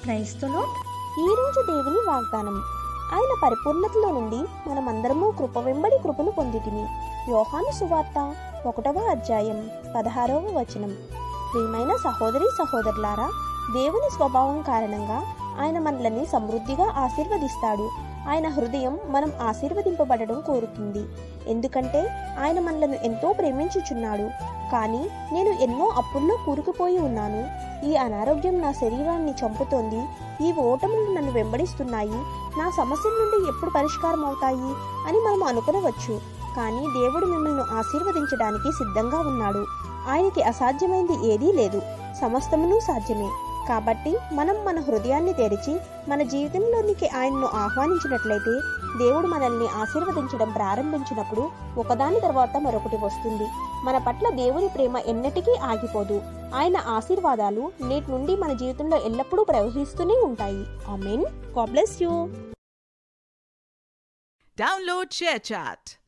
క్రైస్తలో ఈరోజు దేవుని వాగ్దానం. ఆయన పరిపూర్ణతలో నుండి మనమందరము కృప వెంబడి కృపను పొందితిమి. యోహాను సువార్త 1వ అధ్యాయం 16వ వచనం. ప్రియమైన సహోదరి సహోదరులారా, దేవుని స్వభావం కారణంగా ఆయన మనల్ని సమృద్ధిగా ఆశీర్వదిస్తాడు. ఆయన హృదయం మనం ఆశీర్వదింపబడడం కోరుతుంది. ఎందుకంటే ఆయన మనలను ఎంతో ప్రేమించుచున్నాడు. కానీ నేను ఎన్నో అప్పుల్లో కూరుకుపోయి ఉన్నాను. ఈ అనారోగ్యం నా శరీరాన్ని చంపుతోంది. ఈ ఓటములు నన్ను వెంబడిస్తున్నాయి. నా సమస్యల నుండి ఎప్పుడు పరిష్కారం అవుతాయి అని మనం అనుకునవచ్చు. కానీ దేవుడు మిమ్మల్ని ఆశీర్వదించడానికి సిద్ధంగా ఉన్నాడు. ఆయనకి అసాధ్యమైంది ఏదీ లేదు. సమస్తమును సాధ్యమే. కాబట్టి మనం మన హృదయాన్ని తెరిచి మన జీవితంలోనికి ఆయనను ఆహ్వానించినట్లయితే దేవుడు మనల్ని ఆశీర్వదించడం ప్రారంభించినప్పుడు ఒకదాని తర్వాత మరొకటి వస్తుంది. మన పట్ల దేవుని ప్రేమ ఎన్నటికీ ఆగిపోదు. ఆయన ఆశీర్వాదాలు నేటి నుండి మన జీవితంలో ఎల్లప్పుడూ ప్రవహిస్తూనే ఉంటాయి. Amen. God bless you. Download ShareChat.